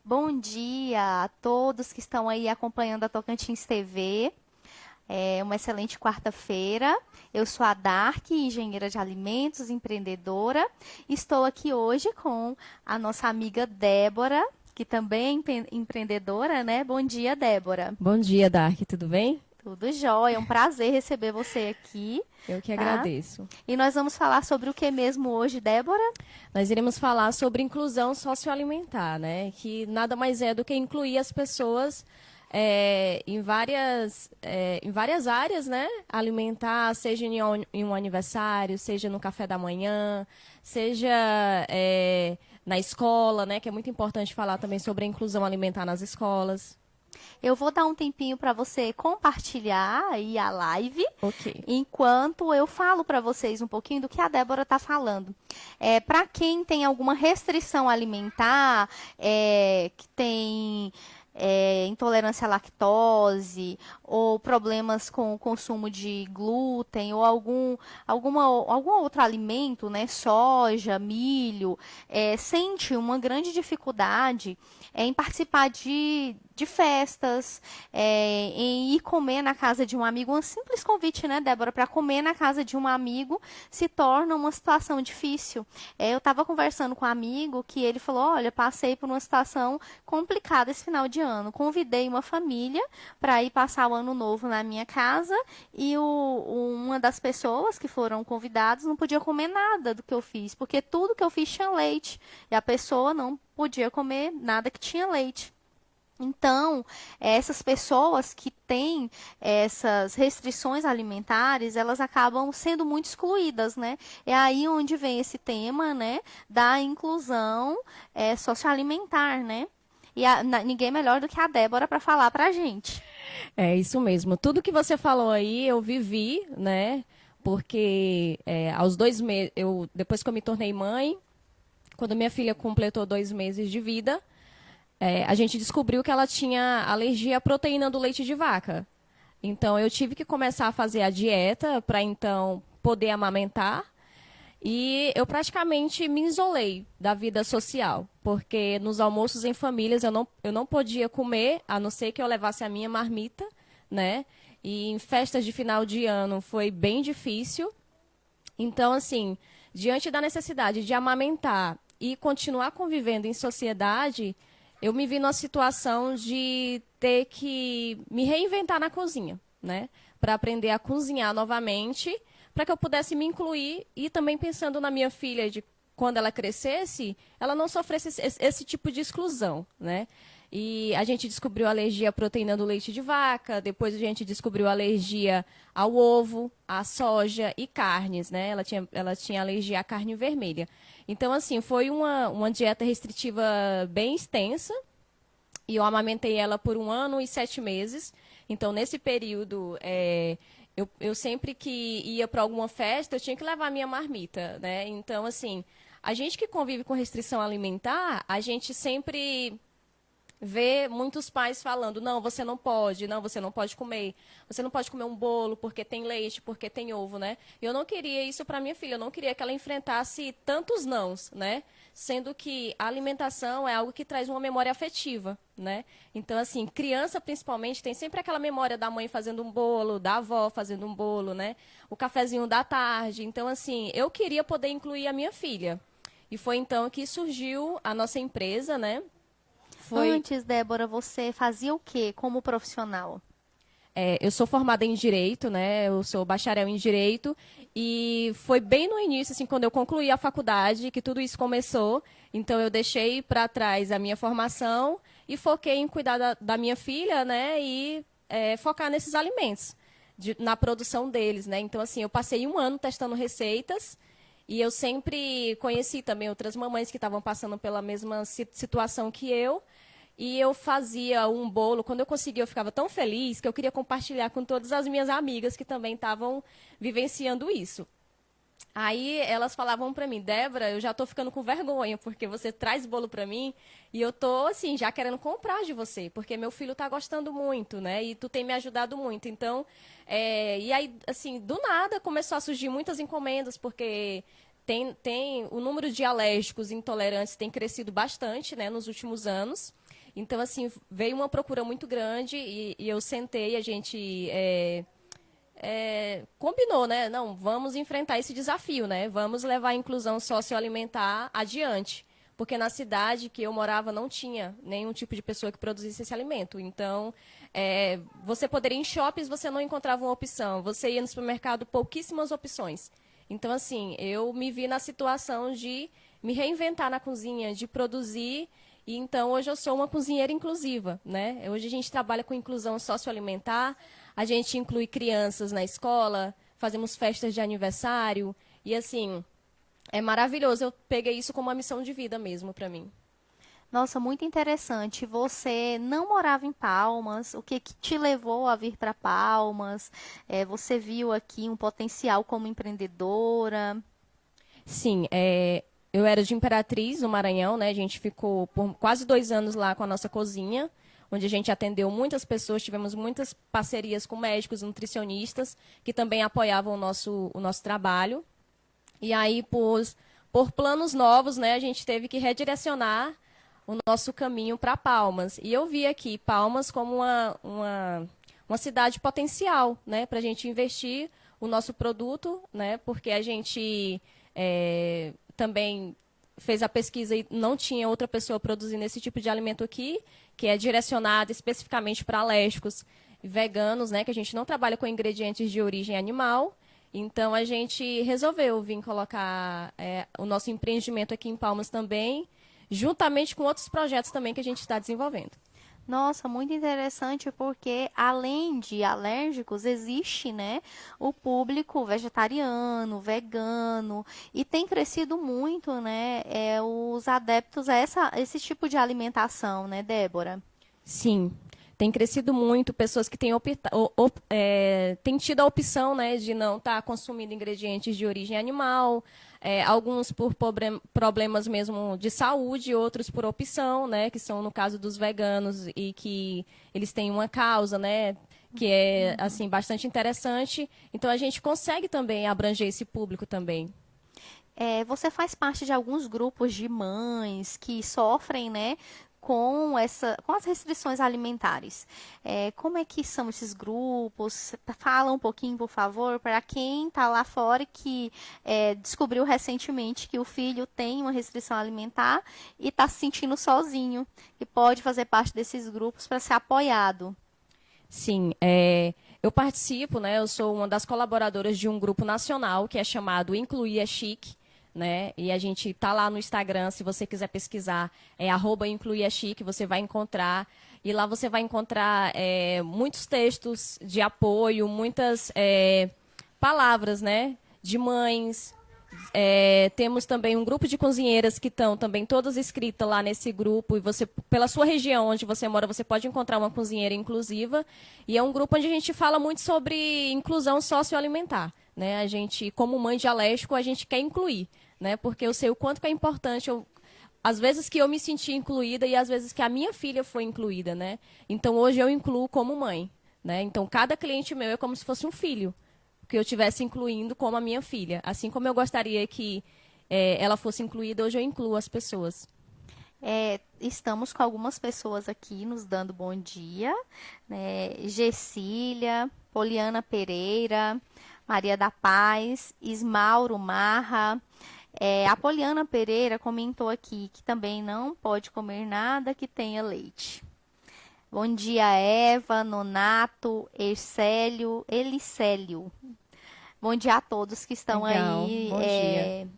Bom dia a todos que estão aí acompanhando a Tocantins TV. É uma excelente quarta-feira. Eu sou a Dark, engenheira de alimentos, empreendedora. Estou aqui hoje com a nossa amiga Débora, que também é empreendedora, né? Bom dia, Débora. Bom dia, Dark, tudo bem? Tudo jóia, é um prazer receber você aqui, Eu que tá? agradeço. E nós vamos falar sobre o que mesmo hoje, Débora? Nós iremos falar sobre inclusão socioalimentar, né? Que nada mais é do que incluir as pessoas em várias áreas, né? Alimentar, seja em um aniversário, seja no café da manhã, seja na escola, né? Que é muito importante falar também sobre a inclusão alimentar nas escolas. Eu vou dar um tempinho para você compartilhar aí a live, Ok. enquanto eu falo para vocês um pouquinho do que a Débora está falando. Para quem tem alguma restrição alimentar, que tem intolerância à lactose ou problemas com o consumo de glúten ou algum outro alimento, né, soja, milho, sente uma grande dificuldade em participar de festas, em ir comer na casa de um amigo. Um simples convite, né, Débora, para comer na casa de um amigo se torna uma situação difícil. Eu estava conversando com um amigo que ele falou: olha, passei por uma situação complicada esse final de ano. Convidei uma família para ir passar o ano novo na minha casa e uma das pessoas que foram convidadas não podia comer nada do que eu fiz, porque tudo que eu fiz tinha leite e a pessoa não podia comer nada que tinha leite. Então, essas pessoas que têm essas restrições alimentares, elas acabam sendo muito excluídas, né? É aí onde vem esse tema, né, da inclusão socioalimentar, né? E ninguém melhor do que a Débora para falar para a gente. É isso mesmo. Tudo que você falou aí eu vivi, né? Porque aos 2 meses, depois que eu me tornei mãe, quando minha filha completou 2 meses de vida, a gente descobriu que ela tinha alergia à proteína do leite de vaca. Então eu tive que começar a fazer a dieta para então poder amamentar. E eu praticamente me isolei da vida social, porque nos almoços em famílias eu não podia comer, a não ser que eu levasse a minha marmita, né? E em festas de final de ano foi bem difícil. Então, assim, diante da necessidade de amamentar e continuar convivendo em sociedade, eu me vi numa situação de ter que me reinventar na cozinha, né? Para aprender a cozinhar novamente, para que eu pudesse me incluir e também pensando na minha filha de quando ela crescesse, ela não sofresse esse tipo de exclusão, né? E a gente descobriu alergia à proteína do leite de vaca, depois a gente descobriu alergia ao ovo, à soja e carnes, né? Ela tinha alergia à carne vermelha. Então, assim, foi uma dieta restritiva bem extensa, e eu amamentei ela por 1 ano e 7 meses. Então, nesse período, eu sempre que ia para alguma festa, eu tinha que levar a minha marmita, né? Então, assim, a gente que convive com restrição alimentar, a gente sempre vê muitos pais falando: não, você não pode comer, você não pode comer um bolo porque tem leite, porque tem ovo, né? Eu não queria isso para minha filha, eu não queria que ela enfrentasse tantos nãos, né? Sendo que a alimentação é algo que traz uma memória afetiva, né? Então, assim, criança principalmente tem sempre aquela memória da mãe fazendo um bolo, da avó fazendo um bolo, né? O cafezinho da tarde. Então, assim, eu queria poder incluir a minha filha. E foi então que surgiu a nossa empresa, né? Foi Antes, Débora, você fazia o quê como profissional? Eu sou formada em Direito, né? Eu sou bacharel em Direito. E foi bem no início, assim, quando eu concluí a faculdade, que tudo isso começou. Então, eu deixei para trás a minha formação e foquei em cuidar da minha filha, né? E focar nesses alimentos, na produção deles, né? Então, assim, eu passei 1 ano testando receitas. E eu sempre conheci também outras mamães que estavam passando pela mesma situação que eu. E eu fazia um bolo. Quando eu conseguia, eu ficava tão feliz que eu queria compartilhar com todas as minhas amigas que também estavam vivenciando isso. Aí elas falavam para mim: Débora, eu já estou ficando com vergonha, porque você traz bolo para mim e eu tô assim, já querendo comprar de você, porque meu filho está gostando muito, né? E tu tem me ajudado muito. Então, e aí, assim, do nada começou a surgir muitas encomendas, porque tem o número de alérgicos e intolerantes tem crescido bastante, né, nos últimos anos. Então, assim, veio uma procura muito grande e eu sentei, a gente combinou, né? Não, vamos enfrentar esse desafio, né? Vamos levar a inclusão socioalimentar adiante. Porque na cidade que eu morava não tinha nenhum tipo de pessoa que produzisse esse alimento. Então, você poderia ir em shoppings, você não encontrava uma opção. Você ia no supermercado, pouquíssimas opções. Então, assim, eu me vi na situação de me reinventar na cozinha, de produzir. E então, hoje eu sou uma cozinheira inclusiva, né? Hoje a gente trabalha com inclusão socioalimentar, a gente inclui crianças na escola, fazemos festas de aniversário. E, assim, é maravilhoso. Eu peguei isso como uma missão de vida mesmo para mim. Nossa, muito interessante. Você não morava em Palmas. O que que te levou a vir para Palmas? Você viu aqui um potencial como empreendedora? Sim, eu era de Imperatriz, no Maranhão, né? A gente ficou por quase 2 anos lá com a nossa cozinha, onde a gente atendeu muitas pessoas, tivemos muitas parcerias com médicos, nutricionistas, que também apoiavam o nosso trabalho. E aí, por planos novos, né, a gente teve que redirecionar o nosso caminho para Palmas. E eu vi aqui Palmas como uma cidade potencial, né, para a gente investir o nosso produto, né, porque a gente também fez a pesquisa e não tinha outra pessoa produzindo esse tipo de alimento aqui, que é direcionado especificamente para alérgicos e veganos, né, que a gente não trabalha com ingredientes de origem animal. Então a gente resolveu vir colocar o nosso empreendimento aqui em Palmas também, juntamente com outros projetos também que a gente está desenvolvendo. Nossa, muito interessante porque além de alérgicos, existe, né, o público vegetariano, vegano e tem crescido muito, né, os adeptos a esse tipo de alimentação, né, Débora? Sim, tem crescido muito pessoas que têm tido a opção, né, de não estar consumindo ingredientes de origem animal, alguns por problemas mesmo de saúde, outros por opção, né, que são no caso dos veganos e que eles têm uma causa, né, que é assim bastante interessante. Então a gente consegue também abranger esse público também. Você faz parte de alguns grupos de mães que sofrem, né, com as restrições alimentares. Como é que são esses grupos? Fala um pouquinho, por favor, para quem está lá fora e que descobriu recentemente que o filho tem uma restrição alimentar e está se sentindo sozinho, e pode fazer parte desses grupos para ser apoiado. Sim, eu participo, né? Eu sou uma das colaboradoras de um grupo nacional que é chamado Incluir é Chique, né? E a gente tá lá no Instagram, se você quiser pesquisar, @Incluir é Chique, você vai encontrar. E lá você vai encontrar muitos textos de apoio, muitas palavras, né? De mães, temos também um grupo de cozinheiras que estão também todas inscritas lá nesse grupo. E você, pela sua região onde você mora, você pode encontrar uma cozinheira inclusiva. E é um grupo onde a gente fala muito sobre inclusão socioalimentar. Né? A gente, como mãe de alérgico, a gente quer incluir. Né? Porque eu sei o quanto que é importante. Às vezes que eu me senti incluída e às vezes que a minha filha foi incluída. Né? Então hoje eu incluo como mãe. Né? Então cada cliente meu é como se fosse um filho que eu estivesse incluindo como a minha filha. Assim como eu gostaria que ela fosse incluída, hoje eu incluo as pessoas. Estamos com algumas pessoas aqui nos dando bom dia, né? Gessília, Poliana Pereira, Maria da Paz, Ismauro Marra. A Poliana Pereira comentou aqui que também não pode comer nada que tenha leite. Bom dia, Eva, Nonato, Ercélio, Elicélio. Bom dia a todos que estão Legal, aí bom dia.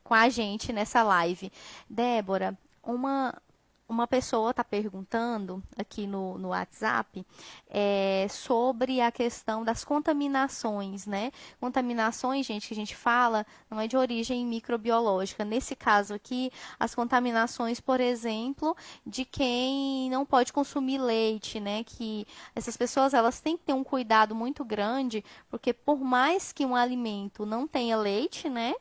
com a gente nessa live. Débora, uma pessoa está perguntando aqui no WhatsApp sobre a questão das contaminações, né? Contaminações, gente, que a gente fala, não é de origem microbiológica. Nesse caso aqui, as contaminações, por exemplo, de quem não pode consumir leite, né? Que essas pessoas, elas têm que ter um cuidado muito grande, porque por mais que um alimento não tenha leite, né?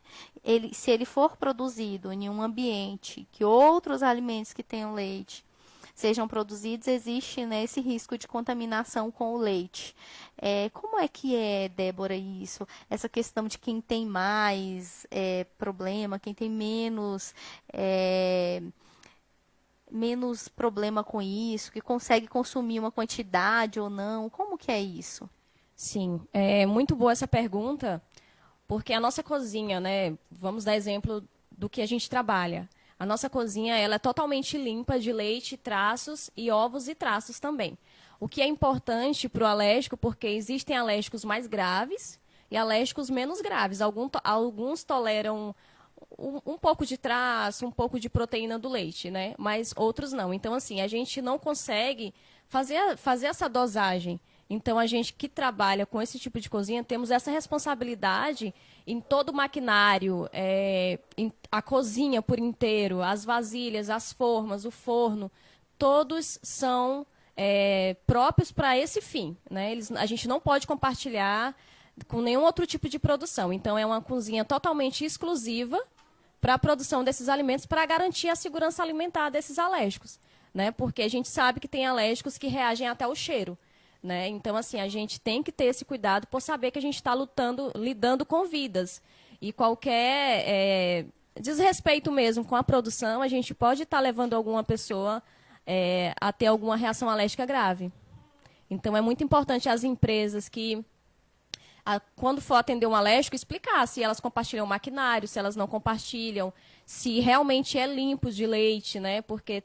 Se ele for produzido em um ambiente que outros alimentos que tenham leite sejam produzidos, existe, né, esse risco de contaminação com o leite. Como é que é, Débora, isso? Essa questão de quem tem mais problema, quem tem menos menos problema com isso, que consegue consumir uma quantidade ou não? Como que é isso? Sim, é muito boa essa pergunta, porque a nossa cozinha, né? Vamos dar exemplo do que a gente trabalha. A nossa cozinha, ela é totalmente limpa de leite, traços e ovos e traços também. O que é importante para o alérgico, porque existem alérgicos mais graves e alérgicos menos graves. Alguns toleram um pouco de traço, um pouco de proteína do leite, né? Mas outros não. Então, assim, a gente não consegue fazer essa dosagem. Então, a gente que trabalha com esse tipo de cozinha, temos essa responsabilidade em todo o maquinário, a cozinha por inteiro, as vasilhas, as formas, o forno, todos são próprios para esse fim, né? A gente não pode compartilhar com nenhum outro tipo de produção. Então, é uma cozinha totalmente exclusiva para a produção desses alimentos, para garantir a segurança alimentar desses alérgicos, né? Porque a gente sabe que tem alérgicos que reagem até o cheiro, né? Então, assim, a gente tem que ter esse cuidado por saber que a gente está lidando com vidas. E qualquer desrespeito mesmo com a produção, a gente pode estar levando alguma pessoa a ter alguma reação alérgica grave. Então, é muito importante as empresas que quando for atender um alérgico, explicar se elas compartilham maquinário, se elas não compartilham, se realmente é limpo de leite, né? Porque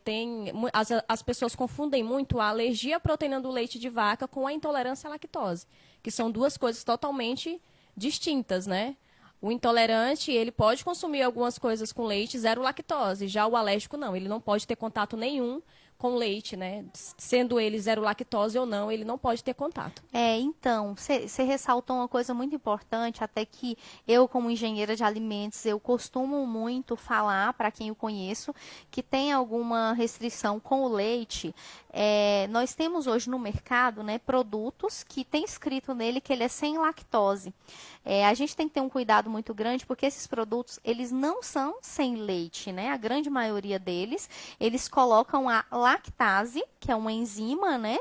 as pessoas confundem muito a alergia à proteína do leite de vaca com a intolerância à lactose, que são duas coisas totalmente distintas, né? O intolerante, ele pode consumir algumas coisas com leite, zero lactose. Já o alérgico, não. Ele não pode ter contato nenhum com leite, né? Sendo ele zero lactose ou não, ele não pode ter contato. Então, você ressaltou uma coisa muito importante, até que eu, como engenheira de alimentos, eu costumo muito falar para quem eu conheço que tem alguma restrição com o leite. Nós temos hoje no mercado, né, produtos que tem escrito nele que ele é sem lactose. A gente tem que ter um cuidado muito grande, porque esses produtos, eles não são sem leite, né? A grande maioria deles, eles colocam a lactase, que é uma enzima, né?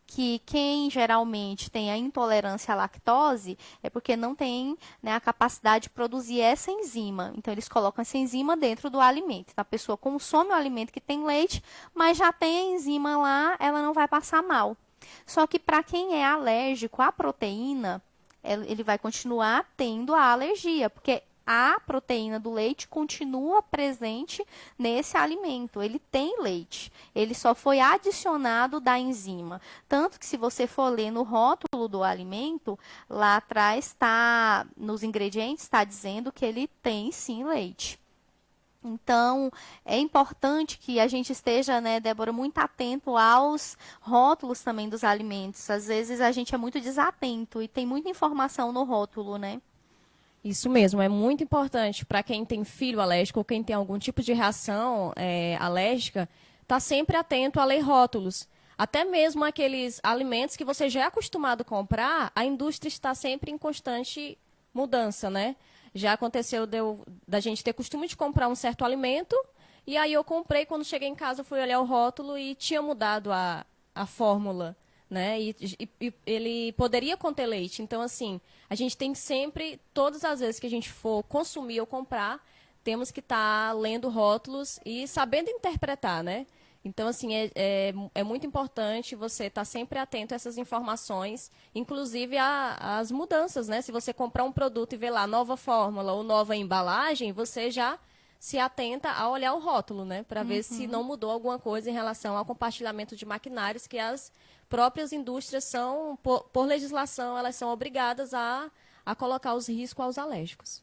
Que quem geralmente tem a intolerância à lactose é porque não tem, né, a capacidade de produzir essa enzima. Então, eles colocam essa enzima dentro do alimento. Então, a pessoa consome o alimento que tem leite, mas já tem a enzima lá, ela não vai passar mal. Só que para quem é alérgico à proteína, ele vai continuar tendo a alergia, porque a proteína do leite continua presente nesse alimento. Ele tem leite, ele só foi adicionado da enzima. Tanto que se você for ler no rótulo do alimento, lá atrás está, nos ingredientes, está dizendo que ele tem sim leite. Então, é importante que a gente esteja, né, Débora, muito atento aos rótulos também dos alimentos. Às vezes a gente é muito desatento e tem muita informação no rótulo, né? Isso mesmo, é muito importante para quem tem filho alérgico ou quem tem algum tipo de reação alérgica, estar sempre atento a ler rótulos. Até mesmo aqueles alimentos que você já é acostumado a comprar, a indústria está sempre em constante mudança, né? Já aconteceu da gente ter costume de comprar um certo alimento, e aí eu comprei, quando cheguei em casa, fui olhar o rótulo e tinha mudado a fórmula, né? E ele poderia conter leite. Então, assim, a gente tem sempre, todas as vezes que a gente for consumir ou comprar, temos que estar lendo rótulos e sabendo interpretar, né? Então, assim, é muito importante você estar sempre atento a essas informações, inclusive às mudanças, né? Se você comprar um produto e ver lá nova fórmula ou nova embalagem, você já se atenta a olhar o rótulo, né? Para ver se não mudou alguma coisa em relação ao compartilhamento de maquinários que as próprias indústrias são, por legislação, elas são obrigadas a colocar os riscos aos alérgicos.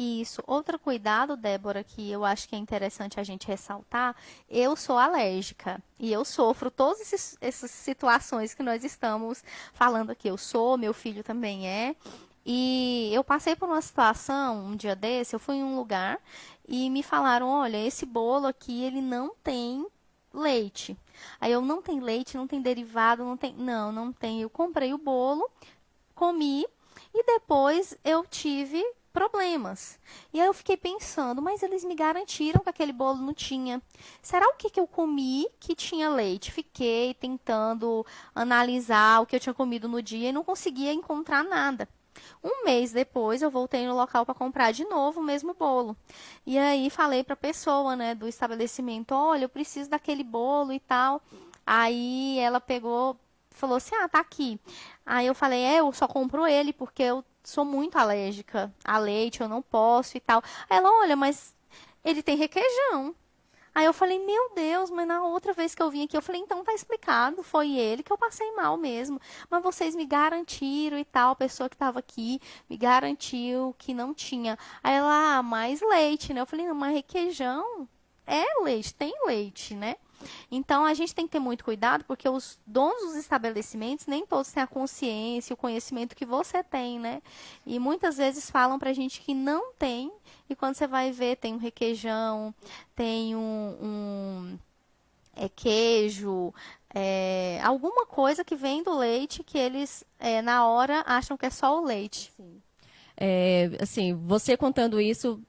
Isso. Outro cuidado, Débora, que eu acho que é interessante a gente ressaltar, eu sou alérgica e eu sofro todas essas situações que nós estamos falando aqui. Eu sou, meu filho também é. E eu passei por uma situação, um dia desse, eu fui em um lugar e me falaram, olha, esse bolo aqui, ele não tem leite. Aí eu, não tem leite, não tem derivado, não tem... Não, não tem. Eu comprei o bolo, comi e depois eu tive problemas. E aí eu fiquei pensando, mas eles me garantiram que aquele bolo não tinha. Será o que eu comi que tinha leite? Fiquei tentando analisar o que eu tinha comido no dia e não conseguia encontrar nada. Um mês depois, eu voltei no local para comprar de novo o mesmo bolo. E aí falei para a pessoa, né, do estabelecimento, olha, eu preciso daquele bolo e tal. Aí ela pegou, falou assim, ah, tá aqui. Aí eu falei, eu só compro ele porque eu sou muito alérgica a leite, eu não posso e tal. Aí ela, olha, mas ele tem requeijão. Aí eu falei, meu Deus, mas na outra vez que eu vim aqui, eu falei, então tá explicado, foi ele que eu passei mal mesmo. Mas vocês me garantiram e tal, a pessoa que estava aqui me garantiu que não tinha. Aí ela, mais leite, né? Eu falei, não, mas requeijão é leite, tem leite, né? Então a gente tem que ter muito cuidado, porque os donos dos estabelecimentos nem todos têm a consciência, o conhecimento que você tem, né? E muitas vezes falam pra gente que não tem, e quando você vai ver, tem um requeijão, tem queijo, alguma coisa que vem do leite que eles, na hora, acham que é só o leite. Assim, você contando isso,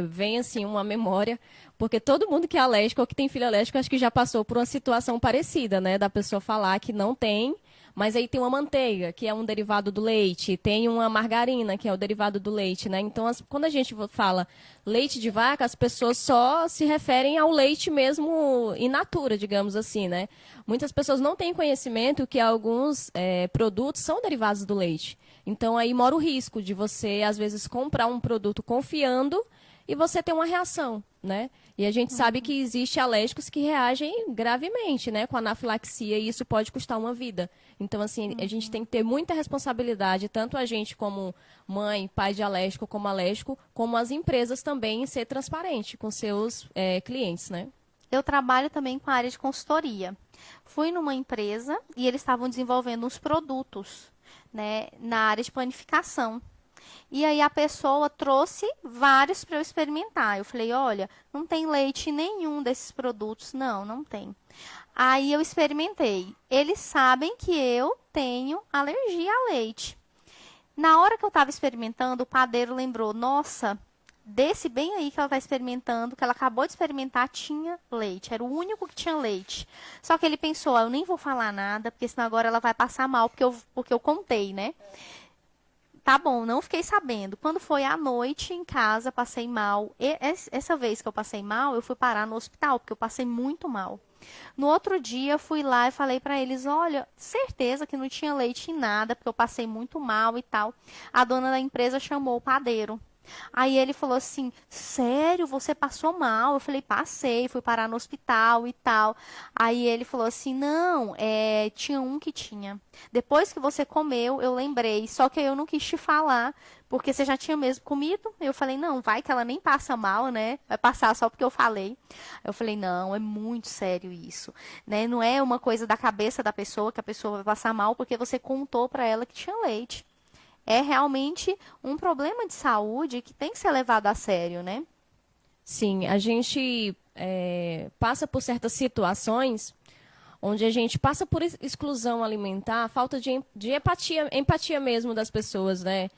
vem assim uma memória, porque todo mundo que é alérgico ou que tem filho alérgico, acho que já passou por uma situação parecida, né? Da pessoa falar que não tem, mas aí tem uma manteiga, que é um derivado do leite, tem uma margarina, que é o derivado do leite, né? Então, quando a gente fala leite de vaca, as pessoas só se referem ao leite mesmo in natura, digamos assim, né? Muitas pessoas não têm conhecimento que alguns produtos são derivados do leite. Então, aí mora o risco de você, às vezes, comprar um produto confiando e você ter uma reação, né? E a gente sabe que existe alérgicos que reagem gravemente, né? Com anafilaxia, e isso pode custar uma vida. Então, assim, a gente tem que ter muita responsabilidade, tanto a gente como mãe, pai de alérgico, como as empresas também, em ser transparente com seus clientes, né? Eu trabalho também com a área de consultoria. Fui numa empresa e eles estavam desenvolvendo uns produtos, né, na área de panificação. E aí a pessoa trouxe vários para eu experimentar. Eu falei, olha, não tem leite em nenhum desses produtos. Não, não tem. Aí eu experimentei. Eles sabem que eu tenho alergia a leite. Na hora que eu estava experimentando, o padeiro lembrou, nossa, desse bem aí que ela está experimentando, que ela acabou de experimentar, tinha leite. Era o único que tinha leite. Só que ele pensou, eu nem vou falar nada, porque senão agora ela vai passar mal, porque eu contei, né? Tá bom, não fiquei sabendo. Quando foi à noite em casa, passei mal. Essa vez que eu passei mal, eu fui parar no hospital, porque eu passei muito mal. No outro dia, fui lá e falei para eles: olha, certeza que não tinha leite em nada, porque eu passei muito mal e tal. A dona da empresa chamou o padeiro. Aí ele falou assim: sério, você passou mal? Eu falei: passei, fui parar no hospital e tal. Aí ele falou assim: não, tinha um que tinha. Depois que você comeu, eu lembrei, só que eu não quis te falar, porque você já tinha mesmo comido. Eu falei: não, vai que ela nem passa mal, né? Vai passar só porque eu falei. Eu falei: não, é muito sério isso, né? Não é uma coisa da cabeça da pessoa que a pessoa vai passar mal porque você contou para ela que tinha leite. É realmente um problema de saúde que tem que ser levado a sério, né? Sim, a gente passa por certas situações onde a gente passa por exclusão alimentar, falta de empatia mesmo das pessoas, né?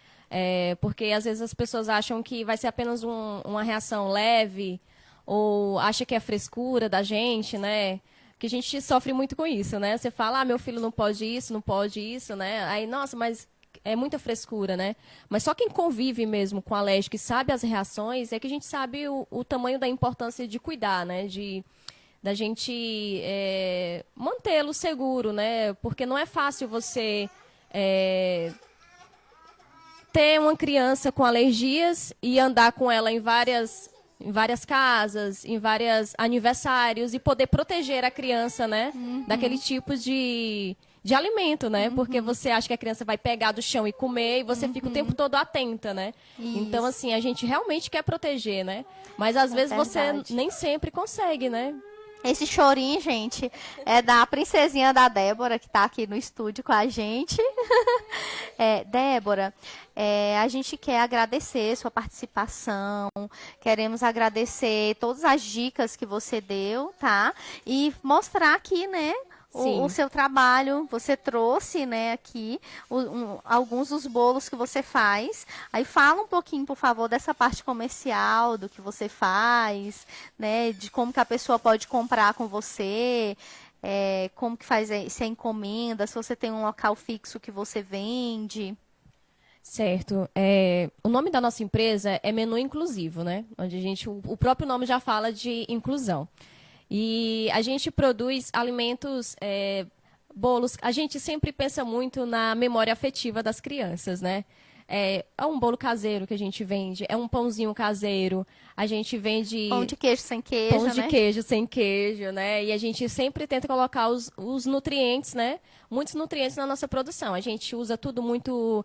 Porque às vezes as pessoas acham que vai ser apenas uma reação leve, ou acha que é frescura da gente, né? Que a gente sofre muito com isso, né? Você fala, meu filho não pode isso, não pode isso, né? Aí, nossa, mas é muita frescura, né? Mas só quem convive mesmo com alérgico e sabe as reações é que a gente sabe o tamanho da importância de cuidar, né? Da gente mantê-lo seguro, né? Porque não é fácil você ter uma criança com alergias e andar com ela em várias casas, em vários aniversários e poder proteger a criança, né? Daquele tipo de alimento, né? Porque você acha que a criança vai pegar do chão e comer e você fica o tempo todo atenta, né? Então, Isso, assim, a gente realmente quer proteger, né? Mas às é vezes você verdade. nem sempre consegue, né? Esse chorinho, gente, é da princesinha da Débora, que tá aqui no estúdio com a gente. Débora, a gente quer agradecer sua participação, queremos agradecer todas as dicas que você deu, tá? E mostrar aqui, né, o Sim. seu trabalho. Você trouxe, né, aqui alguns dos bolos que você faz. Aí fala um pouquinho, por favor, dessa parte comercial, do que você faz, né, de como que a pessoa pode comprar com você. Como que faz se é encomenda, se você tem um local fixo que você vende. Certo. O nome da nossa empresa é Menu Inclusivo, né? Onde a gente, o próprio nome já fala de inclusão. E a gente produz alimentos, bolos. A gente sempre pensa muito na memória afetiva das crianças, né? É um bolo caseiro que a gente vende, é um pãozinho caseiro, a gente Pão vende de queijo sem pão queijo, de né? queijo sem queijo, né? E a gente sempre tenta colocar os nutrientes, né? Muitos nutrientes na nossa produção. A gente usa tudo muito,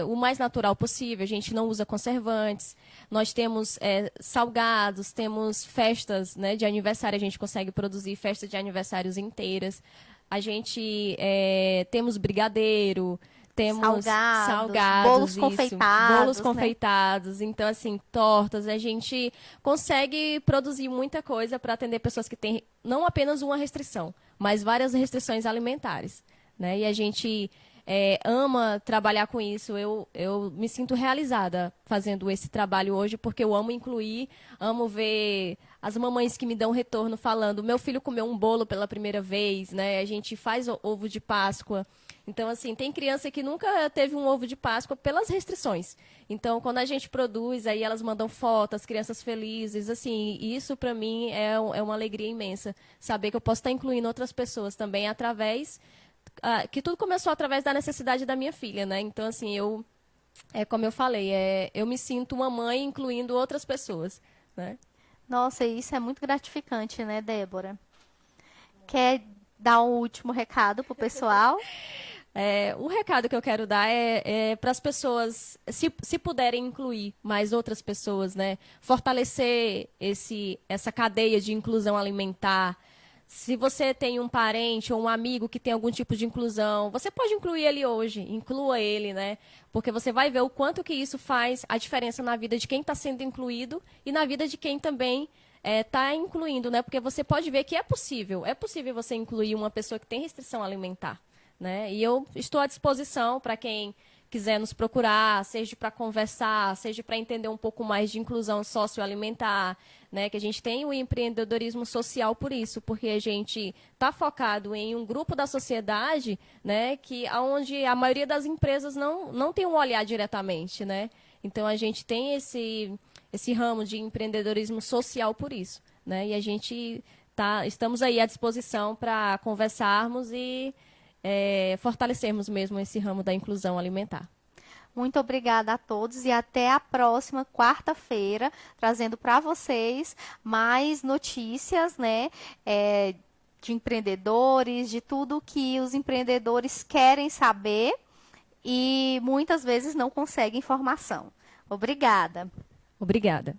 o mais natural possível. A gente não usa conservantes. Nós temos salgados, temos festas, né, de aniversário. A gente consegue produzir festas de aniversários inteiras. A gente temos brigadeiro. Temos Salgados, bolos salgados, isso, bolos confeitados, né? confeitados, então assim, tortas, a gente consegue produzir muita coisa para atender pessoas que têm não apenas uma restrição, mas várias restrições alimentares, né? E a gente ama trabalhar com isso. Eu me sinto realizada fazendo esse trabalho hoje, porque eu amo incluir, amo ver as mamães que me dão retorno falando, meu filho comeu um bolo pela primeira vez, né? A gente faz ovo de Páscoa. Então, assim, tem criança que nunca teve um ovo de Páscoa pelas restrições. Então, quando a gente produz, aí elas mandam fotos, as crianças felizes, assim, isso para mim é uma alegria imensa. Saber que eu posso estar incluindo outras pessoas também através, que tudo começou através da necessidade da minha filha, né? Então, assim, como eu falei, eu me sinto uma mãe incluindo outras pessoas, né? Nossa, isso é muito gratificante, né, Débora? Quer dar um último recado pro pessoal? O recado que eu quero dar é para as pessoas, se puderem incluir mais outras pessoas, né? Fortalecer essa cadeia de inclusão alimentar. Se você tem um parente ou um amigo que tem algum tipo de inclusão, você pode incluir ele hoje, inclua ele, né? Porque você vai ver o quanto que isso faz a diferença na vida de quem está sendo incluído e na vida de quem também está incluindo, né? Porque você pode ver que é possível você incluir uma pessoa que tem restrição alimentar, né? E eu estou à disposição para quem quiser nos procurar, seja para conversar, seja para entender um pouco mais de inclusão socioalimentar, né? Que a gente tem o empreendedorismo social por isso, porque a gente está focado em um grupo da sociedade, né? Que onde a maioria das empresas não tem um olhar diretamente, né? Então a gente tem esse ramo de empreendedorismo social por isso, né? E a gente estamos aí à disposição para conversarmos e fortalecermos mesmo esse ramo da inclusão alimentar. Muito obrigada a todos e até a próxima quarta-feira, trazendo para vocês mais notícias, né, de empreendedores, de tudo que os empreendedores querem saber e muitas vezes não conseguem informação. Obrigada. Obrigada.